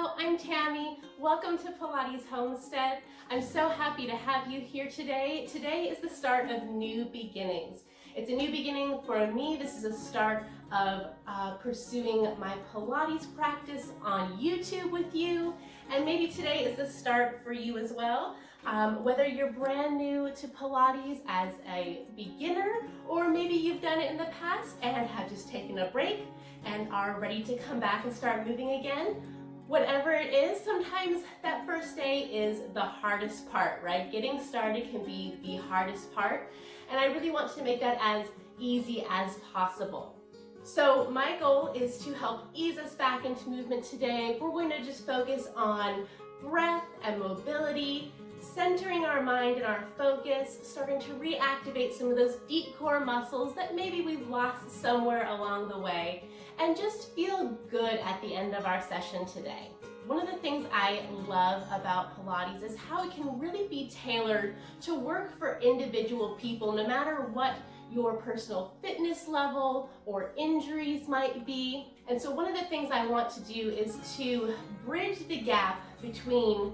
Hello, I'm Tammy. Welcome to Pilates Homestead. I'm so happy to have you here today. Today is the start of new beginnings. It's a new beginning for me. This is a start of pursuing my Pilates practice on YouTube with you. And maybe today is the start for you as well. Whether you're brand new to Pilates as a beginner, or maybe you've done it in the past and have just taken a break and are ready to come back and start moving again. Whatever it is, sometimes that first day is the hardest part, right? Getting started can be the hardest part, and I really want to make that as easy as possible. So my goal is to help ease us back into movement today. We're going to just focus on breath and mobility, centering our mind and our focus, starting to reactivate some of those deep core muscles that maybe we've lost somewhere along the way, and just feel good at the end of our session today. One of the things I love about Pilates is how it can really be tailored to work for individual people, no matter what your personal fitness level or injuries might be. And so one of the things I want to do is to bridge the gap between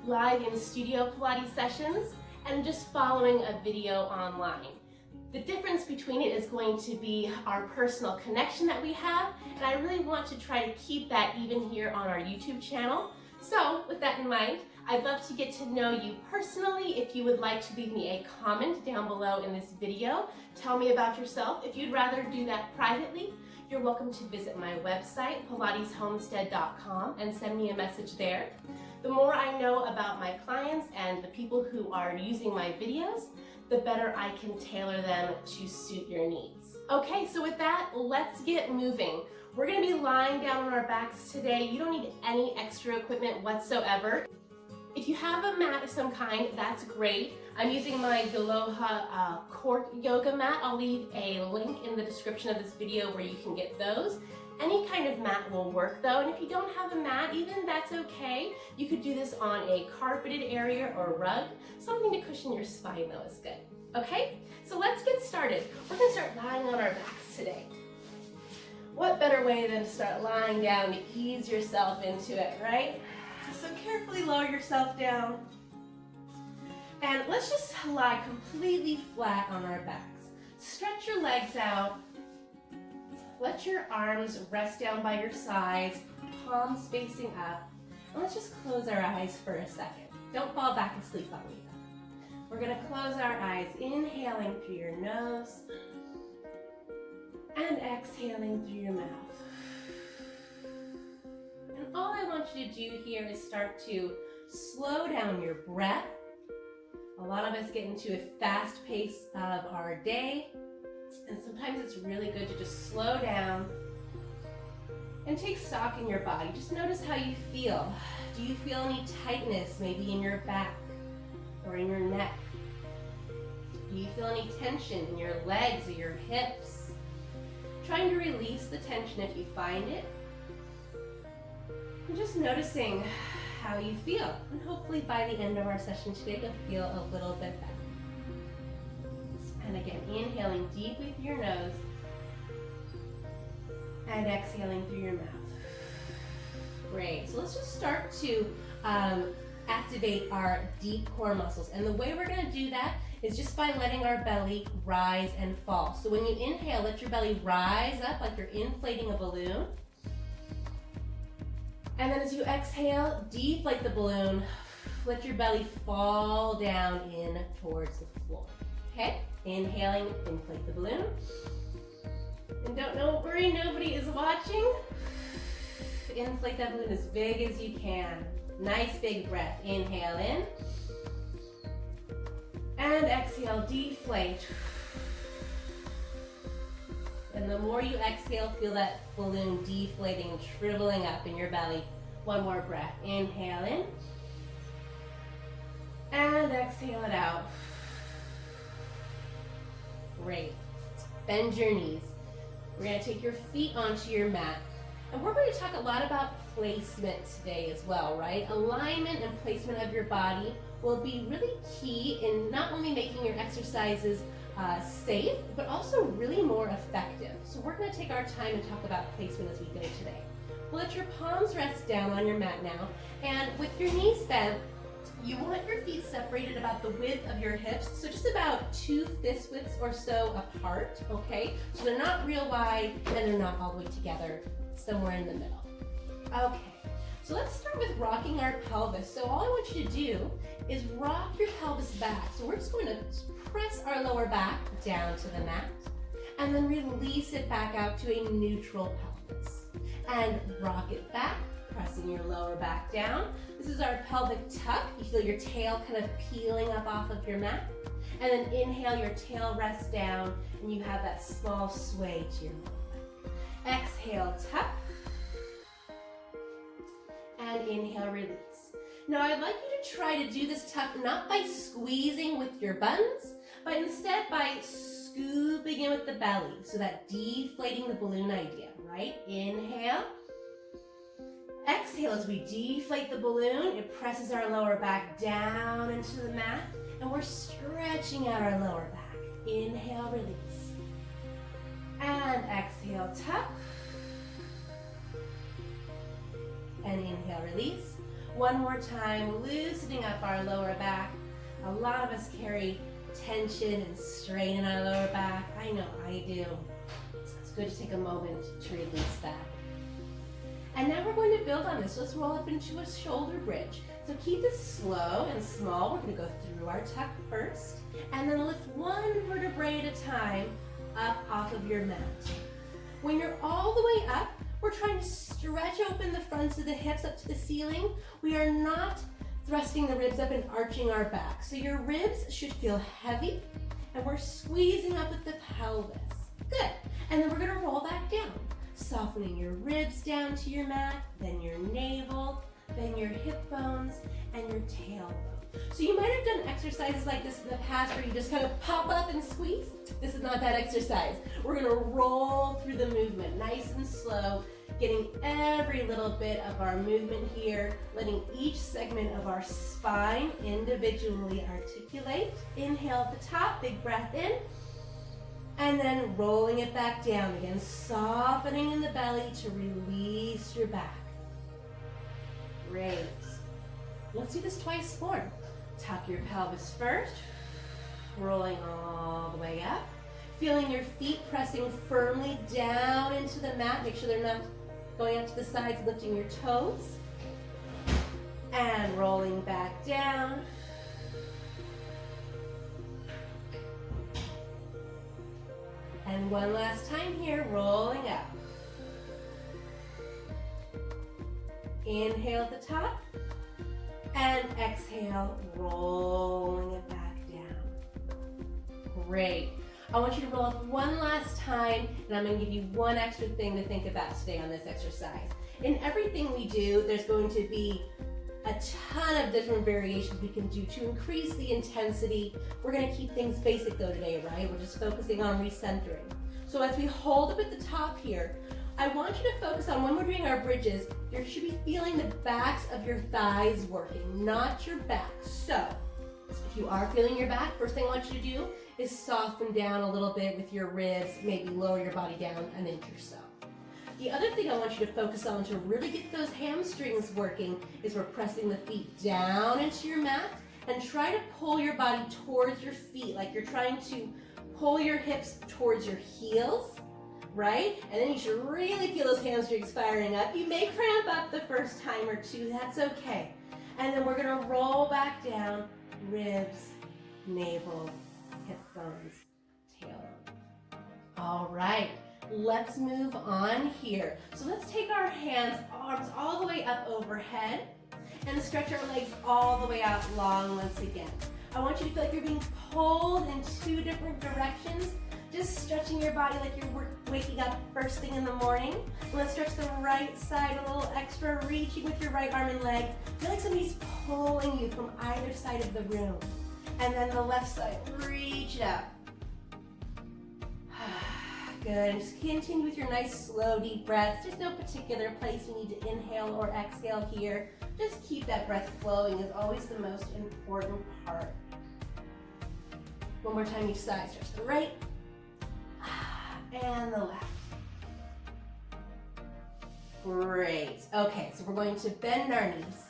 live in studio Pilates sessions and just following a video online. The difference between it is going to be our personal connection that we have, and I really want to try to keep that even here on our YouTube channel. So with that in mind, I'd love to get to know you personally. If you would like to leave me a comment down below in this video, tell me about yourself. If you'd rather do that privately, you're welcome to visit my website, pilateshomestead.com, and send me a message there. The more I know about my clients and the people who are using my videos, the better I can tailor them to suit your needs. Okay, so with that, let's get moving. We're gonna be lying down on our backs today. You don't need any extra equipment whatsoever. If you have a mat of some kind, that's great. I'm using my Yoloha Yoga Mat. I'll leave a link in the description of this video where you can get those. Any kind of mat will work though, and if you don't have a mat, even that's okay. You could do this on a carpeted area or rug. Something to cushion your spine though is good. Okay, so let's get started. We're gonna start lying on our backs today. What better way than to start lying down to ease yourself into it, right? So carefully lower yourself down. And let's just lie completely flat on our backs. Stretch your legs out. Let your arms rest down by your sides, palms facing up. And let's just close our eyes for a second. Don't fall back asleep on me. We're gonna close our eyes, inhaling through your nose and exhaling through your mouth. And all I want you to do here is start to slow down your breath. A lot of us get into a fast pace of our day, and sometimes it's really good to just slow down and take stock in your body. Just notice how you feel. Do you feel any tightness maybe in your back or in your neck? Do you feel any tension in your legs or your hips? Trying to release the tension if you find it. And just noticing how you feel. And hopefully by the end of our session today, you'll feel a little bit better. And again, inhaling deeply through your nose and exhaling through your mouth. Great. So let's just start to activate our deep core muscles. And the way we're going to do that is just by letting our belly rise and fall. So when you inhale, let your belly rise up like you're inflating a balloon. And then as you exhale, deflate the balloon. Let your belly fall down in towards the floor. Okay? Inhaling, inflate the balloon. And don't worry, nobody is watching. Inflate that balloon as big as you can. Nice big breath. Inhale in. And exhale, deflate. And the more you exhale, feel that balloon deflating, shriveling up in your belly. One more breath. Inhale in. And exhale it out. Great. Bend your knees. We're going to take your feet onto your mat. And we're going to talk a lot about placement today as well, right? Alignment and placement of your body will be really key in not only making your exercises safe, but also really more effective. So we're going to take our time and talk about placement as we go today. Let your palms rest down on your mat now. And with your knees bent, you want your feet separated about the width of your hips, so just about 2 fist widths or so apart, okay? So they're not real wide and they're not all the way together, somewhere in the middle. Okay, so let's start with rocking our pelvis. So all I want you to do is rock your pelvis back. So we're just going to press our lower back down to the mat and then release it back out to a neutral pelvis. And rock it back, pressing your lower back down. This is our pelvic tuck. You feel your tail kind of peeling up off of your mat. And then inhale, your tail rests down, and you have that small sway to your lower back. Exhale, tuck. And inhale, release. Now I'd like you to try to do this tuck not by squeezing with your buns, but instead by scooping in with the belly. So that deflating the balloon idea, right? Inhale. Exhale as we deflate the balloon. It presses our lower back down into the mat, and we're stretching out our lower back. Inhale, release. And exhale, tuck. And inhale, release. One more time, loosening up our lower back. A lot of us carry tension and strain in our lower back. I know I do. It's good to take a moment to release that. And now we're going to build on this. Let's roll up into a shoulder bridge. So keep this slow and small. We're going to go through our tuck first, and then lift one vertebrae at a time up off of your mat. When you're all the way up, we're trying to stretch open the fronts of the hips up to the ceiling. We are not thrusting the ribs up and arching our back. So your ribs should feel heavy, and we're squeezing up at the pelvis. Good. And then we're going to roll back down, softening your ribs down to your mat, then your navel, then your hip bones, and your tailbone. So you might have done exercises like this in the past where you just kind of pop up and squeeze. This is not that exercise. We're going to roll through the movement nice and slow, getting every little bit of our movement here, letting each segment of our spine individually articulate. Inhale at the top, big breath in, and then rolling it back down again, softening in the belly to release your back. Great. Let's do this twice more. Tuck your pelvis first, rolling all the way up. Feeling your feet pressing firmly down into the mat. Make sure they're not going out to the sides, lifting your toes. And rolling back down. And one last time here, rolling up. Inhale at the top. And exhale, rolling it back down. Great. I want you to roll up one last time, and I'm going to give you one extra thing to think about today on this exercise. In everything we do, there's going to be a ton of different variations we can do to increase the intensity. We're going to keep things basic though today, right? We're just focusing on recentering. So as we hold up at the top here, I want you to focus on when we're doing our bridges, you should be feeling the backs of your thighs working, not your back. So if you are feeling your back, first thing I want you to do is soften down a little bit with your ribs, maybe lower your body down an inch or so. The other thing I want you to focus on to really get those hamstrings working is we're pressing the feet down into your mat and try to pull your body towards your feet, like you're trying to pull your hips towards your heels, right? And then you should really feel those hamstrings firing up. You may cramp up the first time or two, that's okay. And then we're gonna roll back down, ribs, navel, hip bones, tailbone. All right, let's move on here. So let's take our hands, arms all the way up overhead and stretch our legs all the way out long once again. I want you to feel like you're being pulled in two different directions, just stretching your body like you're waking up first thing in the morning. And let's stretch the right side a little extra, reaching with your right arm and leg. Feel like somebody's pulling you from either side of the room. And then the left side, reach it up. Good, and just continue with your nice slow deep breaths. There's no particular place you need to inhale or exhale here. Just keep that breath flowing is always the most important part. One more time each side, stretch the right and the left. Great. Okay, so we're going to bend our knees.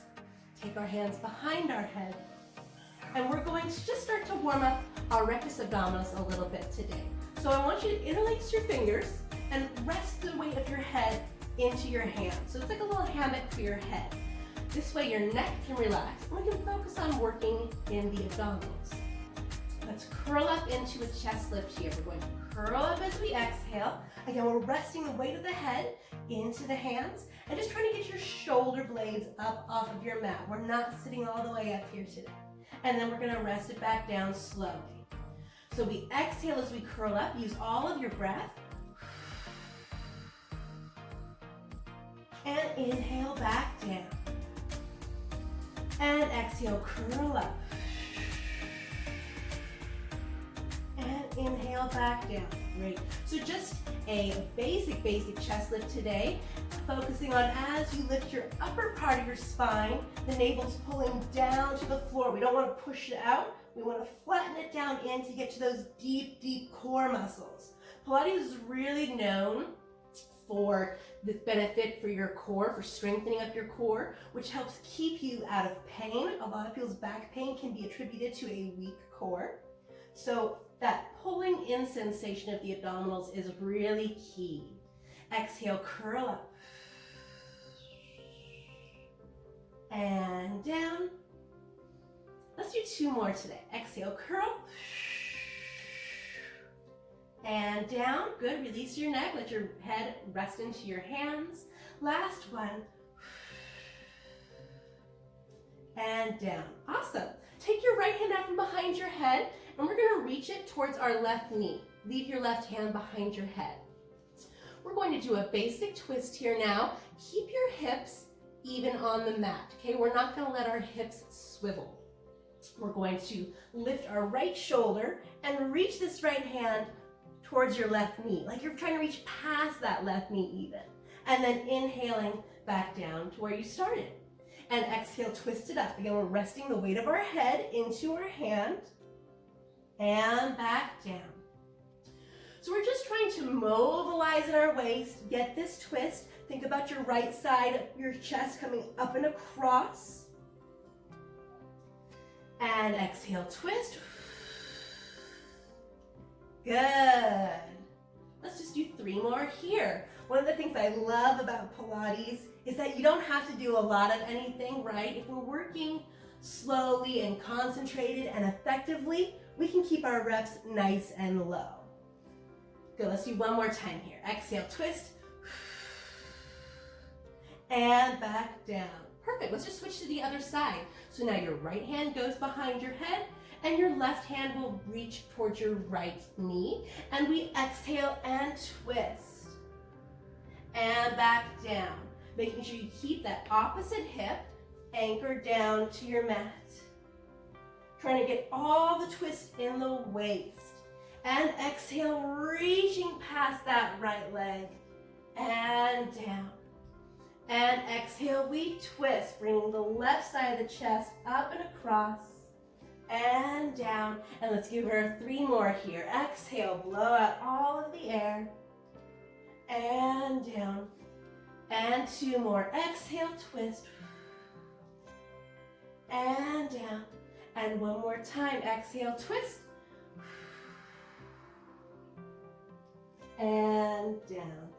Take our hands behind our head. And we're going to just start to warm up our rectus abdominis a little bit today. So I want you to interlace your fingers and rest the weight of your head into your hands. So it's like a little hammock for your head. This way your neck can relax and we can focus on working in the abdominals. Let's curl up into a chest lift here. We're going to curl up as we exhale. Again, we're resting the weight of the head into the hands and just trying to get your shoulder blades up off of your mat. We're not sitting all the way up here today. And then we're going to rest it back down slowly. So we exhale as we curl up. Use all of your breath. And inhale back down. And exhale, curl up. And inhale back down. Great. So just a basic chest lift today, focusing on as you lift your upper part of your spine, the navel's pulling down to the floor. We don't want to push it out. We want to flatten it down in to get to those deep core muscles. Pilates is really known for the benefit for your core, for strengthening up your core, which helps keep you out of pain. A lot of people's back pain can be attributed to a weak core. So that pulling in sensation of the abdominals is really key. Exhale, curl up. And down. Let's do 2 more today. Exhale, curl. And down. Good. Release your neck. Let your head rest into your hands. Last one. And down. Awesome. Take your right hand out from behind your head, and we're going to reach it towards our left knee. Leave your left hand behind your head. We're going to do a basic twist here now. Keep your hips even on the mat, okay? We're not going to let our hips swivel. We're going to lift our right shoulder and reach this right hand towards your left knee, like you're trying to reach past that left knee even. And then inhaling back down to where you started. And exhale, twist it up. Again, we're resting the weight of our head into our hand and back down. So we're just trying to mobilize in our waist, get this twist. Think about your right side of your chest coming up and across. And exhale, twist. Good. Let's just do 3 more here. One of the things I love about Pilates is that you don't have to do a lot of anything, right? If we're working slowly and concentrated and effectively, we can keep our reps nice and low. Good, let's do 1 more time here. Exhale, twist. And back down. Perfect, let's just switch to the other side. So now your right hand goes behind your head and your left hand will reach towards your right knee. And we exhale and twist. And back down. Making sure you keep that opposite hip anchored down to your mat. Trying to get all the twist in the waist. And exhale, reaching past that right leg. And down. And exhale, we twist, bringing the left side of the chest up and across. And down. And let's give her 3 more here. Exhale, blow out all of the air. And down. And 2 more. Exhale, twist. And down. And 1 more time. Exhale, twist. And down.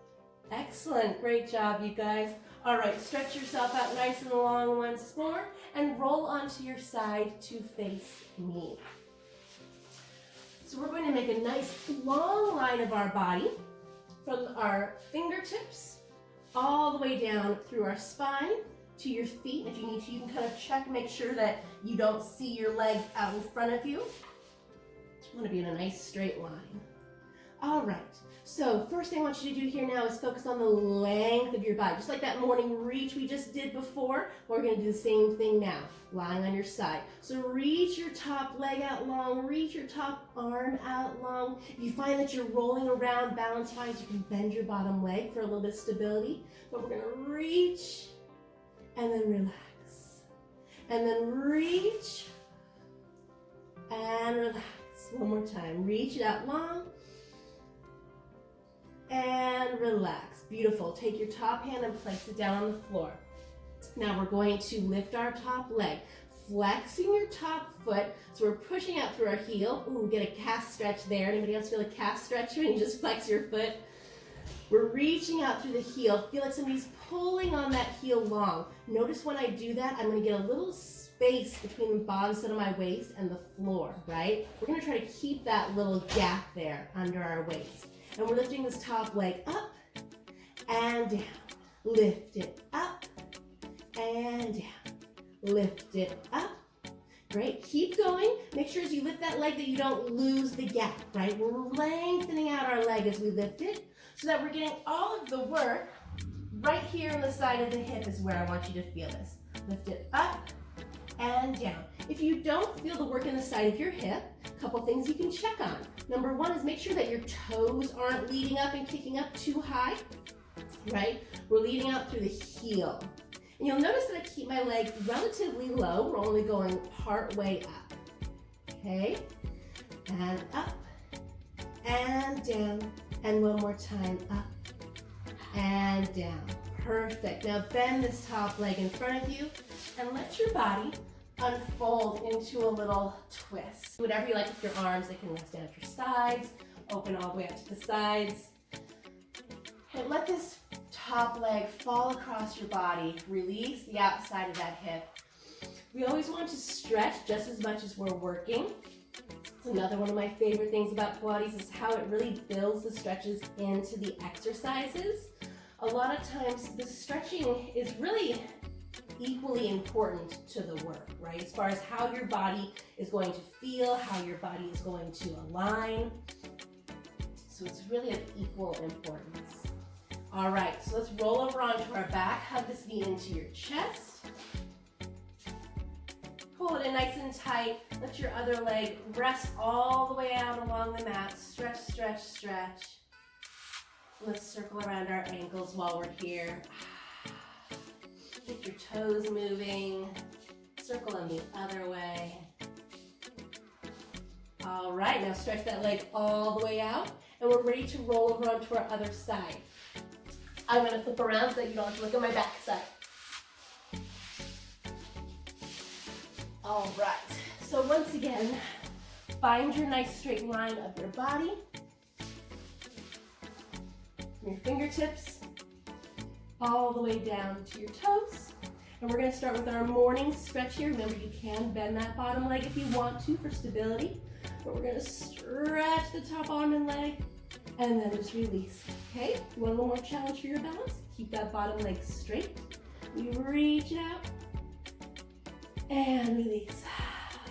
Excellent. Great job, you guys. All right, stretch yourself out nice and long once more and roll onto your side to face me. So we're going to make a nice long line of our body from our fingertips all the way down through our spine to your feet. If you need to, you can kind of check, make sure that you don't see your legs out in front of you. You want to be in a nice straight line. All right. So first thing I want you to do here now is focus on the length of your body. Just like that morning reach we just did before, we're going to do the same thing now, lying on your side. So reach your top leg out long, reach your top arm out long. If you find that you're rolling around balance-wise, you can bend your bottom leg for a little bit of stability. But we're going to reach and then relax. And then reach and relax. One more time. Reach it out long. And relax. Beautiful. Take your top hand and place it down on the floor. Now we're going to lift our top leg, flexing your top foot. So we're pushing out through our heel. Ooh, get a calf stretch there. Anybody else feel a calf stretch when you just flex your foot? We're reaching out through the heel. Feel like somebody's pulling on that heel long. Notice when I do that, I'm going to get a little space between the bottom side of my waist and the floor, right? We're going to try to keep that little gap there under our waist. And we're lifting this top leg up and down. Lift it up and down. Lift it up. Great. Keep going. Make sure as you lift that leg that you don't lose the gap, right? We're lengthening out our leg as we lift it so that we're getting all of the work right here on the side of the hip is where I want you to feel this. Lift it up and down. If you don't feel the work in the side of your hip, a couple things you can check on. Number one is make sure that your toes aren't leading up and kicking up too high, right? We're leading out through the heel. And you'll notice that I keep my leg relatively low. We're only going part way up. Okay? And up and down. And one more time, up and down. Perfect. Now bend this top leg in front of you and let your body unfold into a little twist. Whatever you like with your arms, they can rest down at your sides, open all the way up to the sides. And let this top leg fall across your body. Release the outside of that hip. We always want to stretch just as much as we're working. It's another one of my favorite things about Pilates is how it really builds the stretches into the exercises. A lot of times the stretching is really equally important to the work, right? As far as how your body is going to feel, how your body is going to align. So it's really of equal importance. All right, so let's roll over onto our back. Hug this knee into your chest. Hold it in nice and tight. Let your other leg rest all the way out along the mat. Stretch, stretch, stretch. Let's circle around our ankles while we're here. Get your toes moving. Circle them the other way. All right, now stretch that leg all the way out, and we're ready to roll over onto our other side. I'm gonna flip around so that you don't have to look at my back side. All right, so once again, find your nice straight line of your body. From your fingertips all the way down to your toes. And we're gonna start with our morning stretch here. Remember, you can bend that bottom leg if you want to for stability, but we're gonna stretch the top arm and leg and then just release, okay? You want a little more challenge for your balance? Keep that bottom leg straight. We reach it out and release.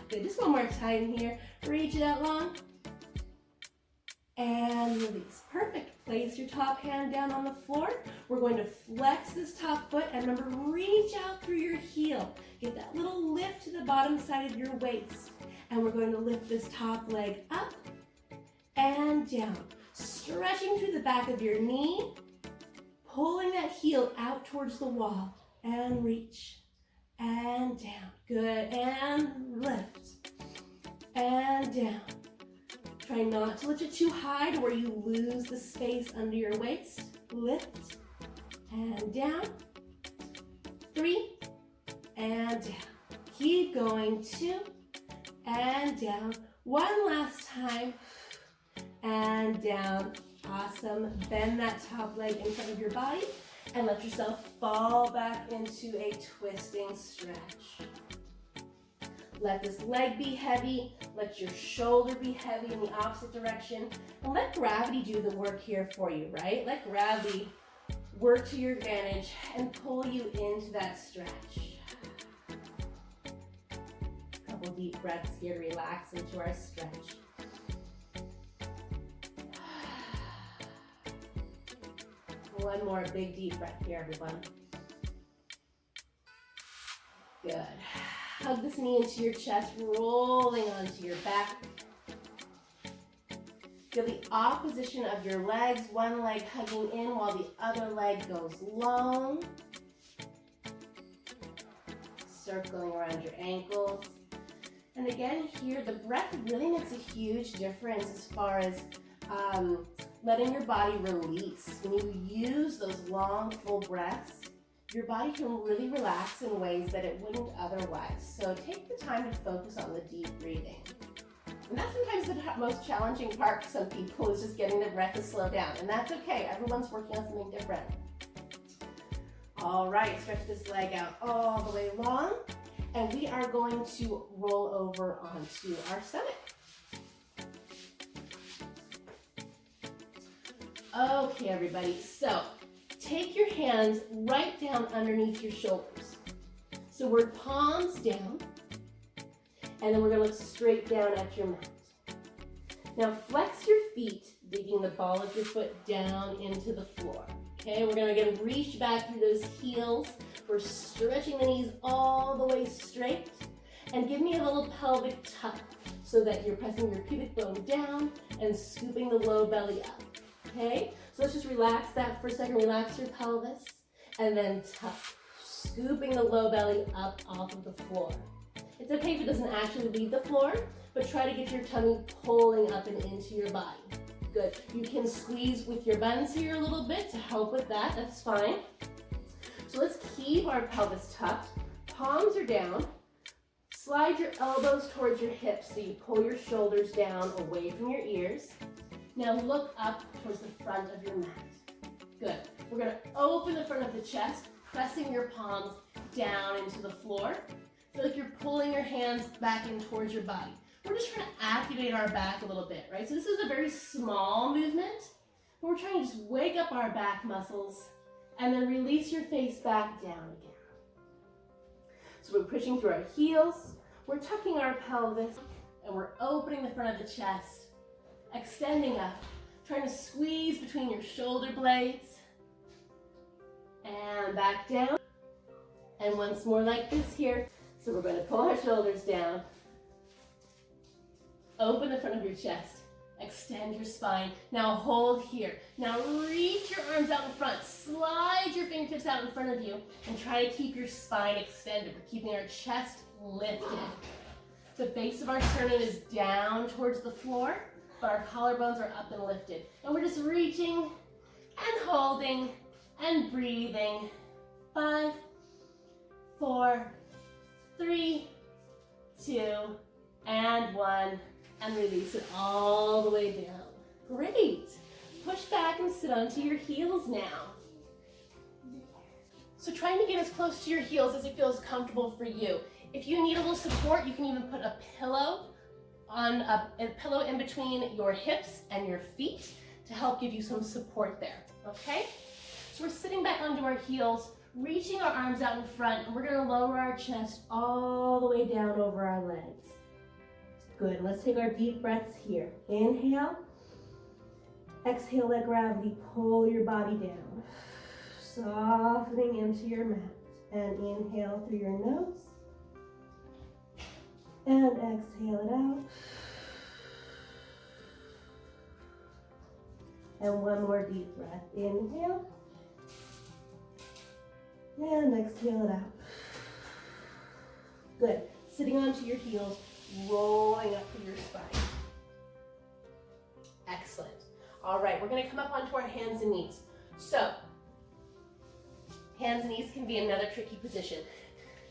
Good, just one more time here. Reach it out long and release. Perfect. Place your top hand down on the floor. We're going to flex this top foot and remember, reach out through your heel. Get that little lift to the bottom side of your waist. And we're going to lift this top leg up and down. Stretching through the back of your knee, pulling that heel out towards the wall and reach and down. Good, and lift and down. Try not to lift it too high to where you lose the space under your waist. Lift and down. 3 and down. Keep going. 2 and down. One last time and down. Awesome. Bend that top leg in front of your body and let yourself fall back into a twisting stretch. Let this leg be heavy, let your shoulder be heavy in the opposite direction, and let gravity do the work here for you, right? Let gravity work to your advantage and pull you into that stretch. A couple deep breaths here to relax into our stretch. One more big deep breath here, everyone. Good. Hug this knee into your chest, rolling onto your back. Feel the opposition of your legs, one leg hugging in while the other leg goes long. Circling around your ankles. And again here, the breath really makes a huge difference as far as letting your body release. When you use those long, full breaths, your body can really relax in ways that it wouldn't otherwise. So take the time to focus on the deep breathing. And that's sometimes the most challenging part for some people, is just getting their breath to slow down. And that's okay, everyone's working on something different. All right, stretch this leg out all the way long. And we are going to roll over onto our stomach. Okay, everybody, so take your hands right down underneath your shoulders. So we're palms down, and then we're gonna look straight down at your mat. Now flex your feet, digging the ball of your foot down into the floor. Okay, we're gonna again reach back through those heels. We're stretching the knees all the way straight, and give me a little pelvic tuck so that you're pressing your pubic bone down and scooping the low belly up. Okay, so let's just relax that for a second. Relax your pelvis, and then tuck, scooping the low belly up off of the floor. It's okay if it doesn't actually leave the floor, but try to get your tummy pulling up and into your body. Good. You can squeeze with your buns here a little bit to help with that. That's fine. So let's keep our pelvis tucked. Palms are down. Slide your elbows towards your hips so you pull your shoulders down away from your ears. Now look up towards the front of your mat. Good. We're going to open the front of the chest, pressing your palms down into the floor. Feel like you're pulling your hands back in towards your body. We're just trying to activate our back a little bit, right? So this is a very small movement. We're trying to just wake up our back muscles and then release your face back down again. So we're pushing through our heels, we're tucking our pelvis, and we're opening the front of the chest. Extending up, trying to squeeze between your shoulder blades, and back down, and once more like this here. So we're going to pull our shoulders down, open the front of your chest, extend your spine. Now hold here. Now reach your arms out in front, slide your fingertips out in front of you, and try to keep your spine extended. We're keeping our chest lifted. The base of our sternum is down towards the floor, but our collarbones are up and lifted. And we're just reaching and holding and breathing. 5, 4, 3, 2, and 1. And release it all the way down. Great. Push back and sit onto your heels now. So trying to get as close to your heels as it feels comfortable for you. If you need a little support, you can even put a pillow in between your hips and your feet to help give you some support there, okay? So we're sitting back onto our heels, reaching our arms out in front, and we're gonna lower our chest all the way down over our legs. Good, let's take our deep breaths here. Inhale, exhale, let gravity pull your body down. Softening into your mat, and inhale through your nose, and exhale it out. And one more deep breath. Inhale. And exhale it out. Good. Sitting onto your heels, rolling up through your spine. Excellent. All right, we're going to come up onto our hands and knees. So, hands and knees can be another tricky position.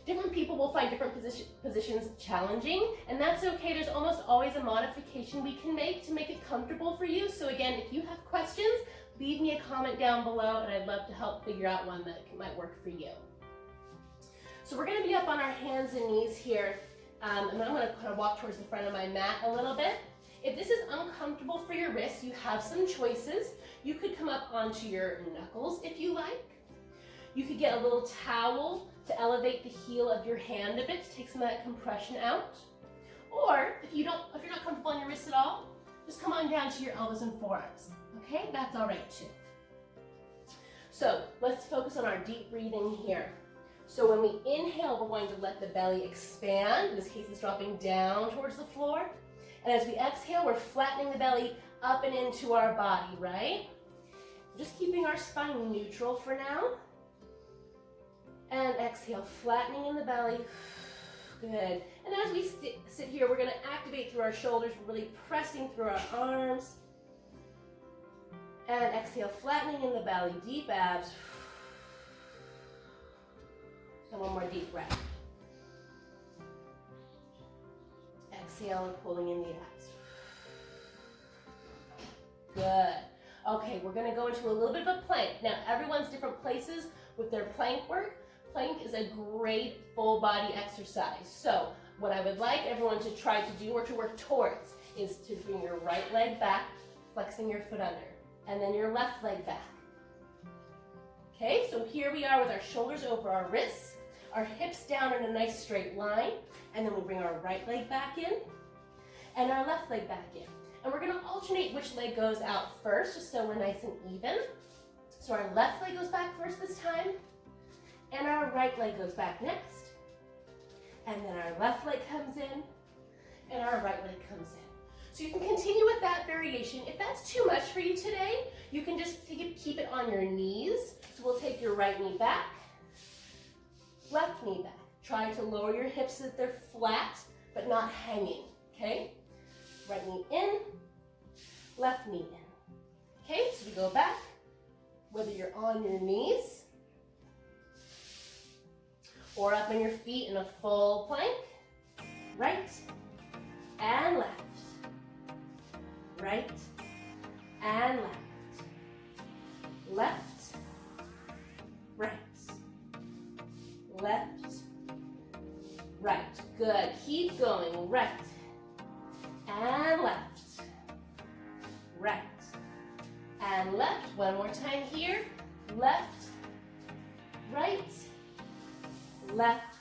Different people will find different positions challenging, and that's okay. There's almost always a modification we can make to make it comfortable for you. So again, if you have questions, leave me a comment down below, and I'd love to help figure out one that might work for you. So we're going to be up on our hands and knees here, and then I'm going to kind of walk towards the front of my mat a little bit. If this is uncomfortable for your wrists, you have some choices. You could come up onto your knuckles if you like. You could get a little towel to elevate the heel of your hand a bit to take some of that compression out. Or if you're not comfortable on your wrists at all, just come on down to your elbows and forearms. Okay, that's all right too. So let's focus on our deep breathing here. So when we inhale, we're going to let the belly expand. In this case, it's dropping down towards the floor. And as we exhale, we're flattening the belly up and into our body, right? Just keeping our spine neutral for now. And exhale, flattening in the belly. Good. And as we sit here, we're going to activate through our shoulders. We're really pressing through our arms. And exhale, flattening in the belly, deep abs. And one more deep breath. Exhale, pulling in the abs. Good. Okay, we're gonna go into a little bit of a plank. Now, everyone's different places with their plank work. Plank is a great full body exercise. So, what I would like everyone to try to do or to work towards is to bring your right leg back, flexing your foot under, and then your left leg back. Okay, so here we are with our shoulders over our wrists, our hips down in a nice straight line, and then we bring our right leg back in and our left leg back in. And we're gonna alternate which leg goes out first, just so we're nice and even. So our left leg goes back first this time, and our right leg goes back next. And then our left leg comes in, and our right leg comes in. So you can continue with that variation. If that's too much for you today, you can just keep it on your knees. So we'll take your right knee back, left knee back. Try to lower your hips so that they're flat, but not hanging, okay? Right knee in, left knee in. Okay, so we go back, whether you're on your knees or up on your feet in a full plank. Right and left. Right and left. Left, right. Left, right. Good. Keep going. Right and left. Right and left. One more time here. Left, right, left,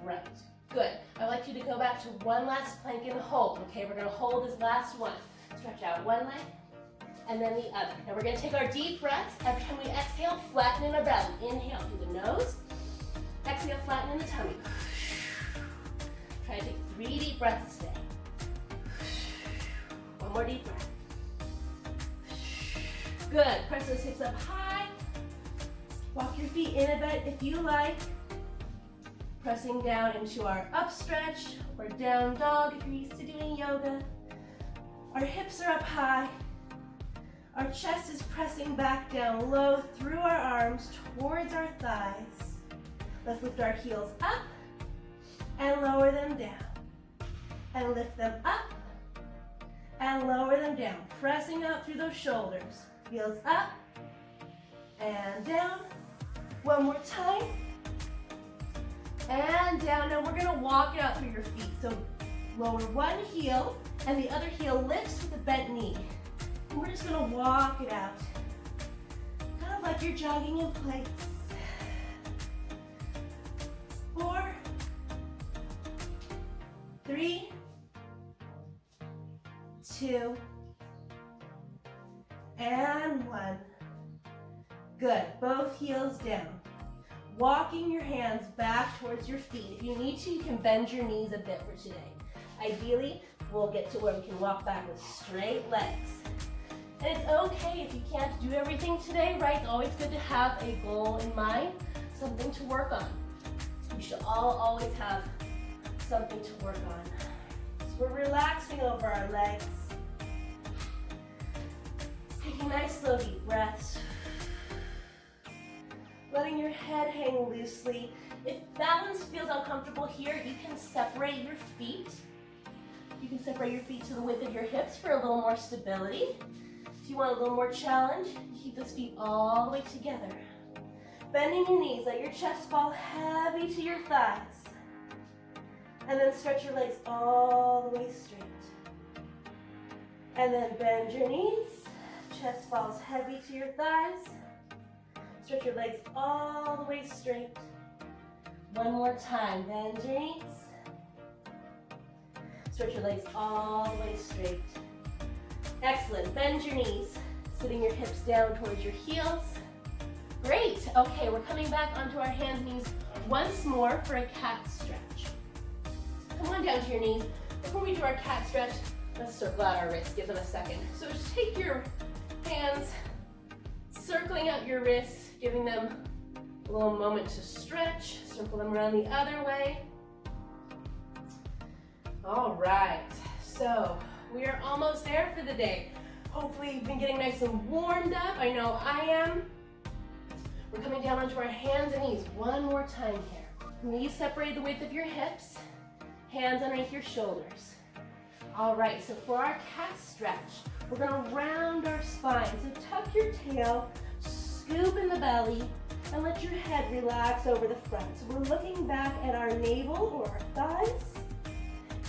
right. Good. I'd like you to go back to one last plank and hold. Okay, we're going to hold this last one. Stretch out one leg and then the other. Now we're going to take our deep breaths. Every time we exhale, flatten in our belly. Inhale through the nose. Exhale, flatten in the tummy. Try to take 3 deep breaths today. One more deep breath. Good. Press those hips up high. Walk your feet in a bit if you like. Pressing down into our up stretch or down dog if you're used to doing yoga. Our hips are up high. Our chest is pressing back down low through our arms towards our thighs. Let's lift our heels up and lower them down. And lift them up and lower them down. Pressing out through those shoulders. Heels up and down. One more time. And down. Now we're gonna walk it out through your feet. So lower one heel and the other heel lifts with a bent knee. And we're just gonna walk it out. Kind of like you're jogging in place. 4, 3, 2, and 1. Good. Both heels down. Walking your hands back towards your feet. If you need to, you can bend your knees a bit for today. Ideally, we'll get to where we can walk back with straight legs. And it's okay if you can't do everything today, right? It's always good to have a goal in mind, something to work on. We should all always have something to work on. So we're relaxing over our legs. Taking nice slow deep breaths. Letting your head hang loosely. If balance feels uncomfortable here, you can separate your feet. You can separate your feet to the width of your hips for a little more stability. If you want a little more challenge, keep those feet all the way together. Bending your knees, let your chest fall heavy to your thighs. And then stretch your legs all the way straight. And then bend your knees, chest falls heavy to your thighs. Stretch your legs all the way straight. One more time, bend your knees. Stretch your legs all the way straight. Excellent, bend your knees, sitting your hips down towards your heels. Great, okay, we're coming back onto our hands and knees once more for a cat stretch. Come on down to your knees. Before we do our cat stretch, let's circle out our wrists, give them a second. So just take your hands, circling out your wrists, giving them a little moment to stretch. Circle them around the other way. All right, so we are almost there for the day. Hopefully you've been getting nice and warmed up. I know I am. We're coming down onto our hands and knees. One more time here. Knees separate the width of your hips. Hands underneath your shoulders. All right, so for our cat stretch, we're gonna round our spine. So tuck your tail, scoop in the belly, and let your head relax over the front. So we're looking back at our navel or our thighs,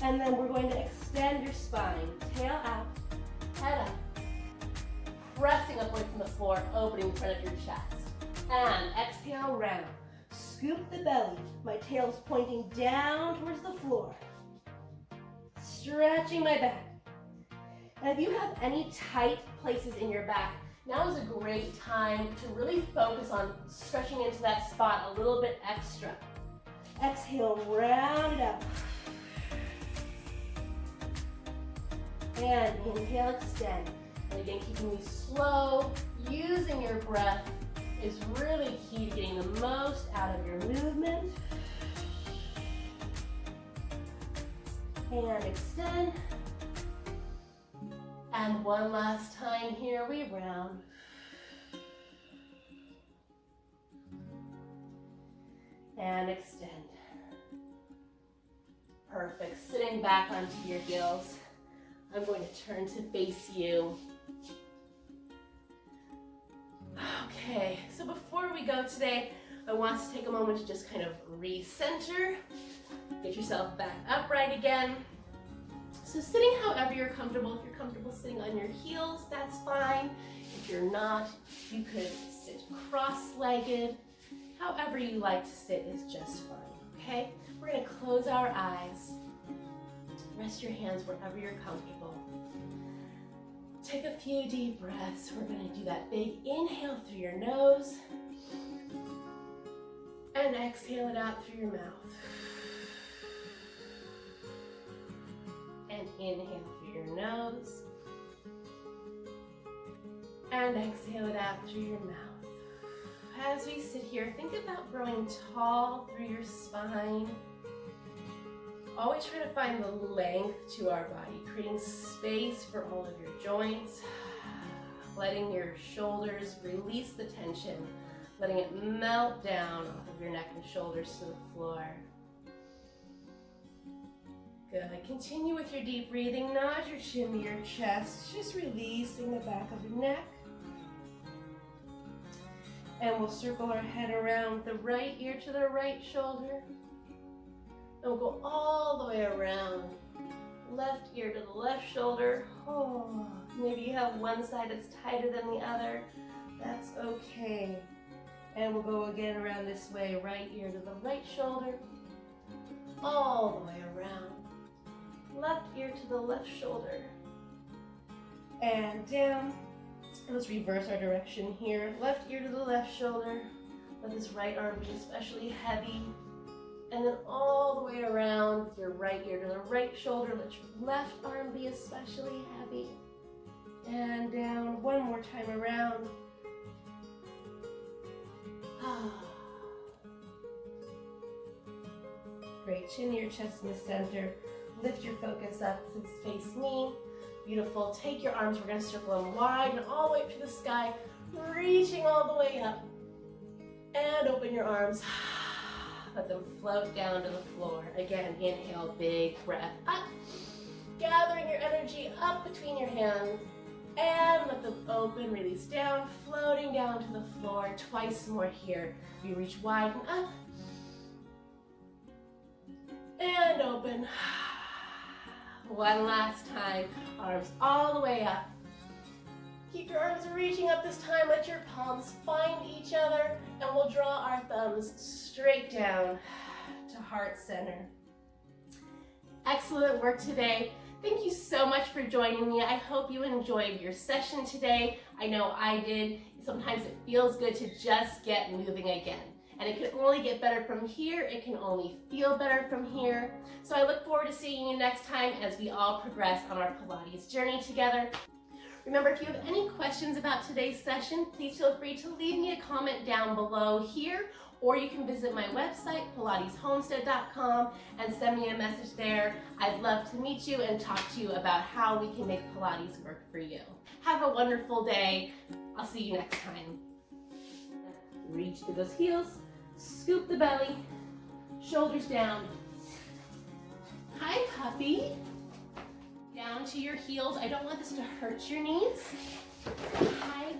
and then we're going to extend your spine. Tail out, head up, pressing upward from the floor, opening the front of your chest. And exhale, round. Scoop the belly. My tail's pointing down towards the floor. Stretching my back. And if you have any tight places in your back, now is a great time to really focus on stretching into that spot a little bit extra. Exhale, round it out. And inhale, extend. And again, keeping these slow, using your breath is really key to getting the most out of your movement. And extend. And one last time here, we round. And extend. Perfect. Sitting back onto your heels. I'm going to turn to face you. Okay, so before we go today, I want us to take a moment to just kind of recenter. Get yourself back upright again. So sitting however you're comfortable. If you're comfortable sitting on your heels, that's fine. If you're not, you could sit cross-legged. However you like to sit is just fine, okay? We're gonna close our eyes. Rest your hands wherever you're comfortable. Take a few deep breaths. We're gonna do that big inhale through your nose and exhale it out through your mouth. And inhale through your nose and exhale it out through your mouth. As we sit here, think about growing tall through your spine. Always try to find the length to our body, creating space for all of your joints, letting your shoulders release the tension, letting it melt down off of your neck and shoulders to the floor. Good. Continue with your deep breathing. Nod your chin to your chest, just releasing the back of your neck. And we'll circle our head around the right ear to the right shoulder. And we'll go all the way around. Left ear to the left shoulder. Oh, maybe you have one side that's tighter than the other. That's okay. And we'll go again around this way. Right ear to the right shoulder. All the way around. Left ear to the left shoulder. And down. Let's reverse our direction here. Left ear to the left shoulder. Let this right arm be especially heavy. And then all the way around with your right ear to the right shoulder. Let your left arm be especially heavy. And down. One more time around. Great. Chin to your chest in the center. Lift your focus up to face me. Beautiful. Take your arms. We're going to circle them wide and all the way up to the sky. Reaching all the way up. And open your arms. Let them float down to the floor. Again, inhale, big breath up. Gathering your energy up between your hands. And let them open, release down, floating down to the floor. Twice more here. We reach wide and up. And open. One last time. Arms all the way up. Keep your arms reaching up this time. Let your palms find each other. And we'll draw our thumbs straight down to heart center. Excellent work today. Thank you so much for joining me. I hope you enjoyed your session today. I know I did. Sometimes it feels good to just get moving again. And it can only get better from here. It can only feel better from here. So I look forward to seeing you next time as we all progress on our Pilates journey together. Remember, if you have any questions about today's session, please feel free to leave me a comment down below here or you can visit my website, pilateshomestead.com, and send me a message there. I'd love to meet you and talk to you about how we can make Pilates work for you. Have a wonderful day. I'll see you next time. Reach through those heels, scoop the belly, shoulders down. Hi, puppy. Down to your heels. I don't want this to hurt your knees. Hi.